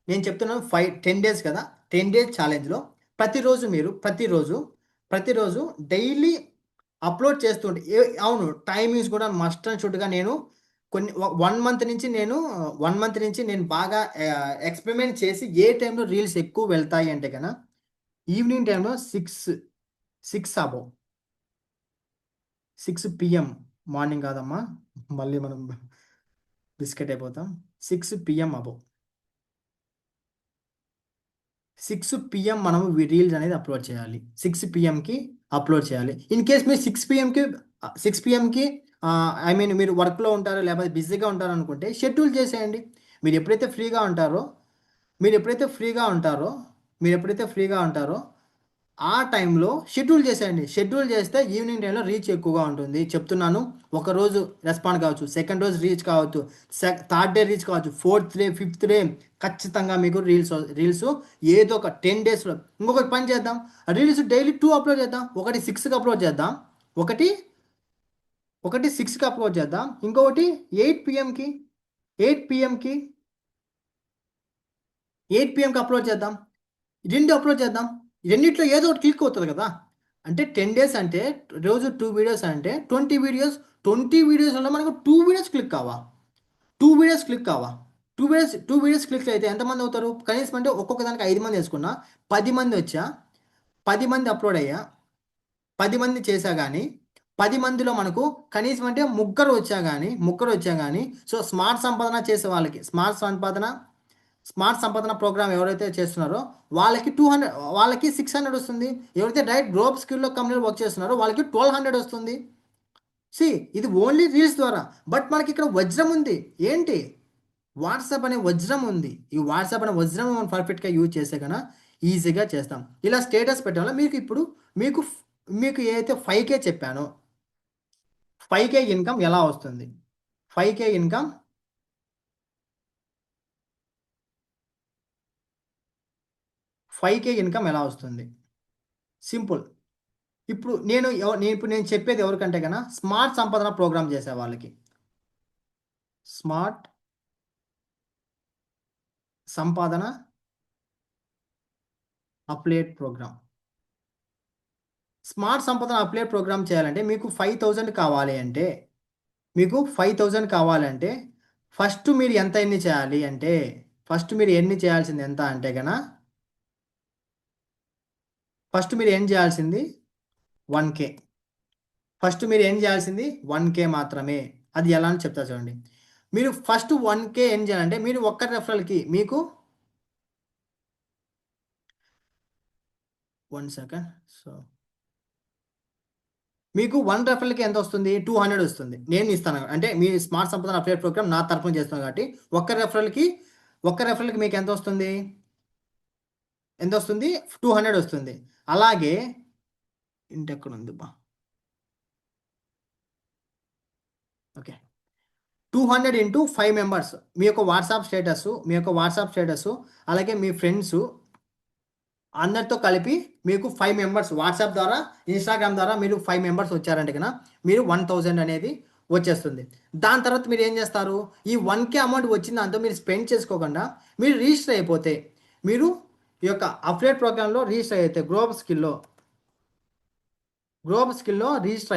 Speaker 1: నేను చెప్తున్నాను 10 డేస్ కదా, 10 డేస్ ఛాలెంజ్లో ప్రతిరోజు డైలీ అప్లోడ్ చేస్తుంటే అవును, టైమింగ్స్ కూడా మస్ట్ అండ్ షుడ్గా నేను వన్ మంత్ నుంచి నేను బాగా ఎక్స్పెరిమెంట్ చేసి ఏ టైంలో రీల్స్ ఎక్కువ వెళ్తాయి అంటే కన్నా ఈవినింగ్ టైంలో 6 PM మార్నింగ్ కాదమ్మా, మళ్ళీ మనం బిస్కెట్ అయిపోతాం. 6 PM 6 PM మనము రీల్స్ అనేది అప్లోడ్ చేయాలి. 6 PMకి అప్లోడ్ చేయాలి. ఇన్ కేస్ మీరు 6 PMకి మీరు వర్క్లో ఉంటారో లేకపోతే బిజీగా ఉంటారో అనుకుంటే షెడ్యూల్ చేసేయండి. మీరు ఎప్పుడైతే ఫ్రీగా ఉంటారో ఆ టైంలో షెడ్యూల్ చేసేయండి. షెడ్యూల్ చేస్తే ఈవినింగ్ టైంలో రీచ్ ఎక్కువగా ఉంటుంది. చెప్తున్నాను, ఒకరోజు రెస్పాండ్ కావచ్చు, సెకండ్ రోజు రీచ్ కావచ్చు, థర్డ్ డే రీచ్ కావచ్చు, ఫోర్త్ డే, ఫిఫ్త్ డే ఖచ్చితంగా మీకు రీల్స్ ఏదో ఒక 10 డేస్లో. ఇంకొకటి పని చేద్దాం, రీల్స్ డైలీ 2 అప్లోడ్ చేద్దాం. ఒకటి 6కి అప్లోడ్ చేద్దాం, ఒకటి 6కి అప్లోడ్ చేద్దాం, ఇంకొకటి 8 PMకి అప్లోడ్ చేద్దాం. 2 అప్లోడ్ చేద్దాం. రెండిట్లో ఏదో ఒకటి క్లిక్ అవుతుంది కదా. అంటే 10 డేస్ అంటే రోజు 2 వీడియోస్ అంటే 20 వీడియోస్లో మనకు 2 వీడియోస్ క్లిక్ కావా. 2 వీడియోస్ క్లిక్ అయితే ఎంతమంది అవుతారు? కనీసం అంటే ఒక్కొక్క దానికి 5 మంది వేసుకున్నా 10 మంది వచ్చా, 10 మంది అప్లోడ్ అయ్యా, 10 మంది చేసా కానీ 10 మందిలో మనకు కనీసం అంటే ముగ్గురు వచ్చా కానీ సో స్మార్ట్ సంపాదన చేసే వాళ్ళకి స్మార్ట్ సంపాదన ప్రోగ్రామ్ ఎవరైతే చేస్తున్నారో వాళ్ళకి 200, వాళ్ళకి 600 వస్తుంది. ఎవరైతే డైరెక్ట్ గ్రోప్ స్కిల్లో కంపెనీలో వర్క్ చేస్తున్నారో వాళ్ళకి 1200 వస్తుంది. సి ఇది ఓన్లీ రీల్స్ ద్వారా. బట్ మనకి ఇక్కడ వజ్రం ఉంది. ఏంటి? వాట్సాప్ అనే వజ్రం ఉంది. ఈ వాట్సాప్ అనే వజ్రం మనం పర్ఫెక్ట్గా యూజ్ చేస్తే కన్నా ఈజీగా చేస్తాం. ఇలా స్టేటస్ పెట్టడం వల్ల మీకు ఇప్పుడు మీకు ఏదైతే 5K చెప్పానో 5K ఇన్కమ్ ఎలా వస్తుంది? 5K ఇన్కమ్ 5K ఇన్కమ్ ఎలా వస్తుంది? సింపుల్. ఇప్పుడు నేను చెప్పేది ఎవరికంటే కన్నా స్మార్ట్ సంపాదన ప్రోగ్రామ్ చేసే వాళ్ళకి. స్మార్ట్ సంపాదన అప్లైడ్ ప్రోగ్రామ్. స్మార్ట్ సంపాదన అప్లైడ్ ప్రోగ్రామ్ చేయాలంటే మీకు 5,000 కావాలి అంటే ఫస్ట్ మీరు ఎన్ని చేయాలి అంటే ఫస్ట్ మీరు ఎన్ని చేయాల్సింది ఎంత అంటే కన్నా ఫస్ట్ మీరు ఏం చేయాల్సింది 1K. ఫస్ట్ మీరు ఏం చేయాల్సింది 1K మాత్రమే. అది ఎలా అని చెప్తా చూడండి. మీరు ఫస్ట్ 1K ఏం చేయాలంటే మీరు ఒక్క రెఫరల్కి మీకు 1 సెకండ్. సో మీకు 1 రెఫరల్కి ఎంత వస్తుంది? 200 వస్తుంది. నేను ఇస్తాను అంటే మీ స్మార్ట్ సంపాదన అప్డేట్ ప్రోగ్రామ్ నా తరఫున చేస్తున్నాను కాబట్టి ఒక్క రెఫరల్కి మీకు ఎంత వస్తుంది? 200 వస్తుంది. అలాగే ఇంటెక్కడ ఉంది బా ఓకే 200 ఇంటూ 5 మెంబర్స్. మీ యొక్క వాట్సాప్ స్టేటస్ అలాగే మీ ఫ్రెండ్స్ అందరితో కలిపి మీకు 5 మెంబర్స్ వాట్సాప్ ద్వారా ఇన్స్టాగ్రామ్ ద్వారా మీరు 5 మెంబర్స్ వచ్చారంటే కన్నా మీరు 1000 అనేది వచ్చేస్తుంది. దాని తర్వాత మీరు ఏం చేస్తారు? ఈ 1K అమౌంట్ వచ్చిన దాంతో మీరు స్పెండ్ చేసుకోకుండా మీరు రిజిస్టర్ అయిపోతే మీరు ఈ యొక్క అప్డేట్ ప్రోగ్రాంలో రిజిస్టర్ అయితే గ్రోప్ స్కిల్లో రిజిస్టర్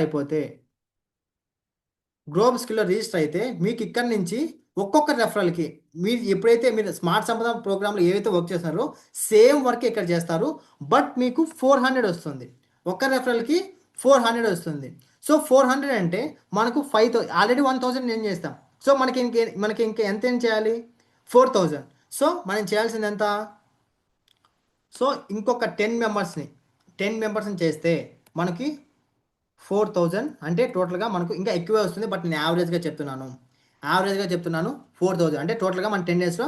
Speaker 1: అయితే మీకు ఇక్కడ నుంచి ఒక్కొక్క రెఫరల్కి మీరు ఎప్పుడైతే మీరు స్మార్ట్ సంపద ప్రోగ్రాంలో ఏవైతే వర్క్ చేస్తున్నారో సేమ్ వర్క్ ఇక్కడ చేస్తారు. బట్ మీకు 400 వస్తుంది. ఒక్క రెఫరల్కి 400 వస్తుంది. సో 400 అంటే మనకు 5,000 ఆల్రెడీ 1,000 ఏం చేస్తాం. సో మనకి ఇంకా ఎంత ఏం చేయాలి? 4,000. సో మనం చేయాల్సింది ఎంత? సో ఇంకొక 10 మెంబర్స్ని చేస్తే మనకి 4,000 అంటే టోటల్గా మనకు ఇంకా ఎక్కువే వస్తుంది. బట్ నేను యావరేజ్గా చెప్తున్నాను 4,000 అంటే టోటల్గా మన 10 డేస్లో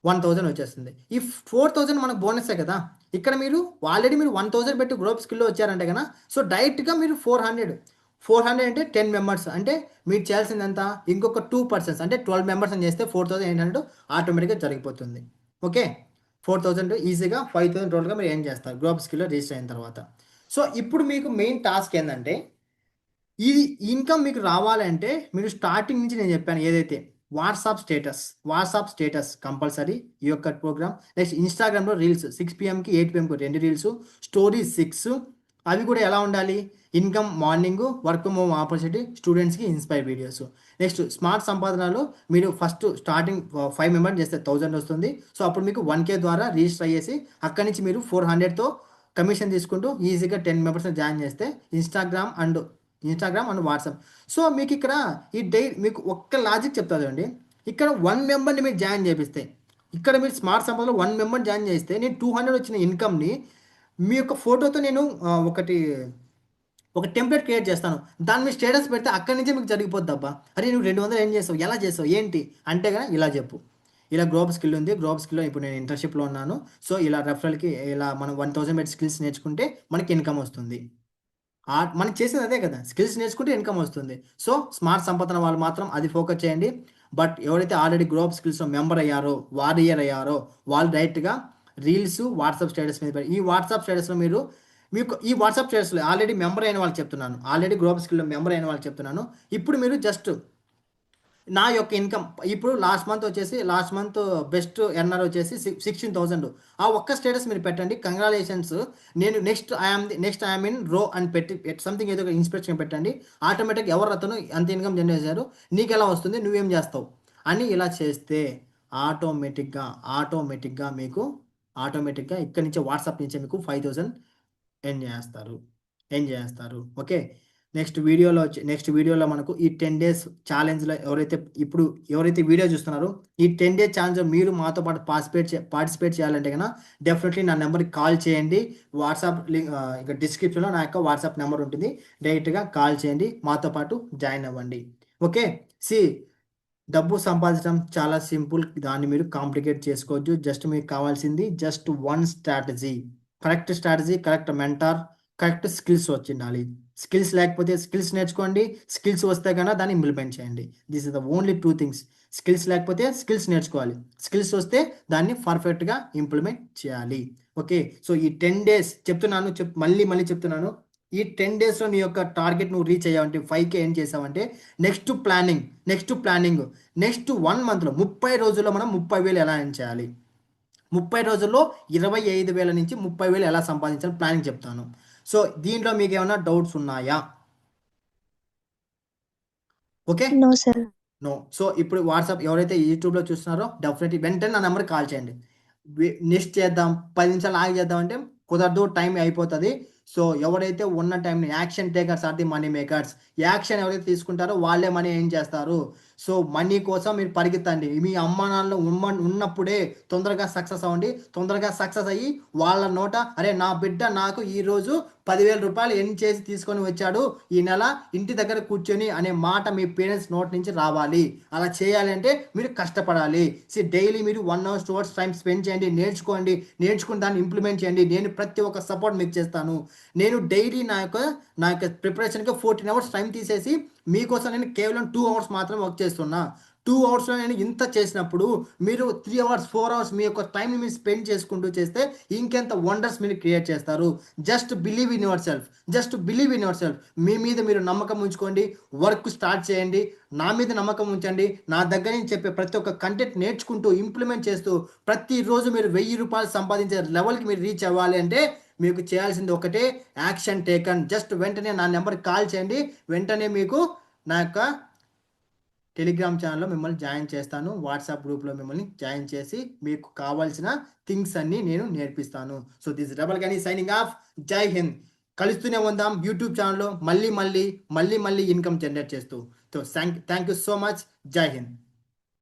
Speaker 1: 1,000 వచ్చేస్తుంది. ఈ 4,000 మనకు బోనసే కదా. ఇక్కడ మీరు ఆల్రెడీ 1,000 పెట్టి గ్రోప్ స్కిల్లో వచ్చారంటే కదా. సో డైరెక్ట్గా మీరు 400 అంటే 10 మెంబర్స్ అంటే మీరు చేయాల్సింది ఎంత? ఇంకొక 2% అంటే 12 మెంబర్స్ అని చేస్తే 4,800 ఆటోమేటిక్గా జరిగిపోతుంది. ఓకే 4,000 ఈజీగా 5,000 టోటల్గా మీరు ఏం చేస్తారు గ్రోప్ స్కిల్లో రిజిస్టర్ అయిన తర్వాత. సో ఇప్పుడు మీకు మెయిన్ టాస్క్ ఏంటంటే ఈ ఇన్కమ్ మీకు రావాలంటే మీరు స్టార్టింగ్ నుంచి నేను చెప్పాను ఏదైతే వాట్సాప్ స్టేటస్ కంపల్సరీ ఈ యొక్క ప్రోగ్రామ్. నెక్స్ట్ ఇన్స్టాగ్రామ్లో రీల్స్ 6 PM-కి 8 PM-కి 2 రీల్స్, స్టోరీస్ 6. అవి కూడా ఎలా ఉండాలి? Income morning, work from home opportunity, స్టూడెంట్స్కి ఇన్స్పైర్ వీడియోస్. నెక్స్ట్ స్మార్ట్ సంపాదనలో మీరు ఫస్ట్ స్టార్టింగ్ 5 మెంబర్స్ చేస్తే 1,000 వస్తుంది. సో అప్పుడు మీకు 1K ద్వారా రిజిస్టర్ అయ్యేసి అక్కడి నుంచి మీరు 400తో కమిషన్ తీసుకుంటూ ఈజీగా 10 మెంబర్స్ని జాయిన్ చేస్తే ఇన్స్టాగ్రామ్ అండ్ వాట్సాప్. సో మీకు ఇక్కడ మీకు ఒక్క లాజిక్ చెప్తా చూడండి. ఇక్కడ 1 మెంబర్ని మీరు జాయిన్ చేపిస్తే ఇక్కడ మీరు స్మార్ట్ సంపాదనలో 1 మెంబర్ జాయిన్ చేస్తే నేను 200 వచ్చిన ఇన్కమ్ని మీ యొక్క ఫోటోతో నేను ఒక టెంప్లెట్ క్రియేట్ చేస్తాను. దాని మీద స్టేటస్ పెడితే అక్కడి నుంచే మీకు జరిగిపోద్ది. అబ్బా అరే నువ్వు 200 ఏం చేస్తావు, ఎలా చేస్తావు, ఏంటి అంటే కదా ఇలా చెప్పు. ఇలా గ్రోప్ స్కిల్ ఉంది. గ్రోప్ స్కిల్లో ఇప్పుడు నేను ఇంటర్న్షిప్లో ఉన్నాను. సో ఇలా రెఫరల్కి ఇలా మనం 1,000 పెట్టి స్కిల్స్ నేర్చుకుంటే మనకి ఇన్కమ్ వస్తుంది. మనం చేసేది అదే కదా, స్కిల్స్ నేర్చుకుంటే ఇన్కమ్ వస్తుంది. సో స్మార్ట్ సంపాదన వాళ్ళు మాత్రం అది ఫోకస్ చేయండి. బట్ ఎవరైతే ఆల్రెడీ గ్రోప్ స్కిల్స్లో మెంబర్ అయ్యారో వాళ్ళు డైరెక్ట్గా రీల్స్ వాట్సాప్ స్టేటస్ మీద ఈ వాట్సాప్ స్టేటస్లో మీకు ఈ వాట్సాప్ స్టేటస్లో ఆల్రెడీ మెంబర్ అయిన వాళ్ళు చెప్తున్నాను, ఆల్రెడీ గ్రోప్ స్కిల్లో మెంబర్ అయిన వాళ్ళు చెప్తున్నాను. ఇప్పుడు మీరు జస్ట్ నా యొక్క ఇన్కమ్ ఇప్పుడు లాస్ట్ మంత్ బెస్ట్ ఎర్నర్ వచ్చేసి 16,000. ఆ ఒక్క స్టేటస్ మీరు పెట్టండి, కంగ్రాచులేషన్స్, నేను నెక్స్ట్ ఐఎమ్ ఇన్ రో అని పెట్టి సంథింగ్ ఏదో ఒక ఇన్స్పిరేషన్ పెట్టండి. ఆటోమేటిక్ ఎవరు అతను అంత ఇన్కమ్ జనరేట్ చేశారు, నీకు ఎలా వస్తుంది, నువ్వేం చేస్తావు అని ఇలా చేస్తే ఆటోమేటిక్గా మీకు ఇక్కడి నుంచి వాట్సాప్ నుంచే మీకు 5,000 ఏం చేస్తారు. ఓకే నెక్స్ట్ వీడియోలో మనకు ఈ 10 డేస్ ఛాలెంజ్లో ఎవరైతే వీడియో చూస్తున్నారో ఈ 10 డేస్ ఛాలెంజ్ మీరు మాతో పాటు పార్టిసిపేట్ చేయాలంటే కన్నా డెఫినెట్లీ నా నెంబర్కి కాల్ చేయండి. వాట్సాప్ లింక్ ఇక డిస్క్రిప్షన్లో నా యొక్క వాట్సాప్ నెంబర్ ఉంటుంది. డైరెక్ట్గా కాల్ చేయండి, మాతో పాటు జాయిన్ అవ్వండి. ఓకే, డబ్బు సంపాదించడం చాలా సింపుల్, దాన్ని మీరు కాంప్లికేట్ చేసుకోవద్దు. జస్ట్ మీకు కావాల్సింది just one strategy, correct strategy, correct mentor, correct skills వచ్చిండాలి. స్కిల్స్ లేకపోతే స్కిల్స్ నేర్చుకోండి, స్కిల్స్ వస్తే కన్నా దాన్ని ఇంప్లిమెంట్ చేయండి. This is the only 2 things. Skills లేకపోతే స్కిల్స్ నేర్చుకోవాలి, స్కిల్స్ వస్తే దాన్ని పర్ఫెక్ట్గా ఇంప్లిమెంట్ చేయాలి. ఓకే, సో ఈ 10 డేస్ చెప్తున్నాను, మళ్ళీ చెప్తున్నాను. ఈ 10 డేస్లో నీ యొక్క టార్గెట్ నువ్వు రీచ్ అయ్యావంటే 5K ఏం చేసావంటే నెక్స్ట్ ప్లానింగ్ నెక్స్ట్ 1 monthలో 30 రోజుల్లో మనం 30,000 ఎలా ఎర్న్ చేయాలి, 30 రోజుల్లో 25,000 నుంచి 30,000 ఎలా సంపాదించాలి ప్లానింగ్ చెప్తాను. సో దీంట్లో మీకు ఏమైనా డౌట్స్ ఉన్నాయా? Okay,
Speaker 2: No, sir.
Speaker 1: No. So ఇప్పుడు వాట్సాప్ ఎవరైతే యూట్యూబ్లో చూస్తున్నారో డెఫినెట్లీ వెంటనే నా నెంబర్కి కాల్ చేయండి. నెక్స్ట్ చేద్దాం, 10 నిమిషాలు ఆగి చేద్దాం అంటే కుదరదు, టైం అయిపోతుంది. సో ఎవరైతే ఉన్న టైంని action takers are the money makers, action ఎవరైతే తీసుకుంటారో వాళ్ళే మనీ ఏం చేస్తారు. సో మనీ కోసం మీరు పరిగెత్తండి. మీ అమ్మ నాన్నలు ఉన్నప్పుడే తొందరగా సక్సెస్ అవ్వండి. తొందరగా సక్సెస్ అయ్యి వాళ్ళ నోట అరే నా బిడ్డ నాకు ఈరోజు 10,000 రూపాయలు ఎర్న్ చేసి తీసుకొని వచ్చాడు ఈ నెల ఇంటి దగ్గర కూర్చొని అనే మాట మీ పేరెంట్స్ నోట్ నుంచి రావాలి. అలా చేయాలి అంటే మీరు కష్టపడాలి. డైలీ మీరు 1 hour 2 hours టైం స్పెండ్ చేయండి, నేర్చుకుని దాన్ని ఇంప్లిమెంట్ చేయండి. నేను ప్రతి ఒక్క సపోర్ట్ మీకు చేస్తాను. నేను డైలీ నా యొక్క ప్రిపరేషన్కి 14 hours టైం తీసేసి మీకోసం నేను కేవలం 2 hours మాత్రం వర్క్ చేస్తున్నా. 2 hours నేను ఇంత చేసినప్పుడు మీరు 3 hours 4 hours మీ యొక్క టైంని మీరు స్పెండ్ చేసుకుంటూ చేస్తే ఇంకెంత వండర్స్ మీరు క్రియేట్ చేస్తారు. Just believe in yourself. మీ మీద మీరు నమ్మకం ఉంచుకోండి, వర్క్ స్టార్ట్ చేయండి. నా మీద నమ్మకం ఉంచండి. నా దగ్గర నుంచి చెప్పే ప్రతి ఒక్క కంటెంట్ నేర్చుకుంటూ ఇంప్లిమెంట్ చేస్తూ ప్రతిరోజు మీరు 1000 రూపాయలు సంపాదించే లెవెల్కి మీరు రీచ్ అవ్వాలి అంటే మీకు చేయాల్సింది ఒకటే, యాక్షన్ టేకన్. జస్ట్ వెంటనే నా నెంబర్కి కాల్ చేయండి. వెంటనే మీకు నా యొక్క టెలిగ్రామ్ ఛానల్లో మిమ్మల్ని జాయిన్ చేస్తాను. వాట్సాప్ గ్రూప్లో మిమ్మల్ని జాయిన్ చేసి మీకు కావాల్సిన థింగ్స్ అన్నీ నేను నేర్పిస్తాను. సో దిస్ డబల్ గని సైనింగ్ ఆఫ్. జై హింద్. కలుస్తూనే ఉందాం యూట్యూబ్ ఛానల్లో మళ్ళీ ఇన్కమ్ జనరేట్ చేస్తూ. So thank you so much. జై హింద్.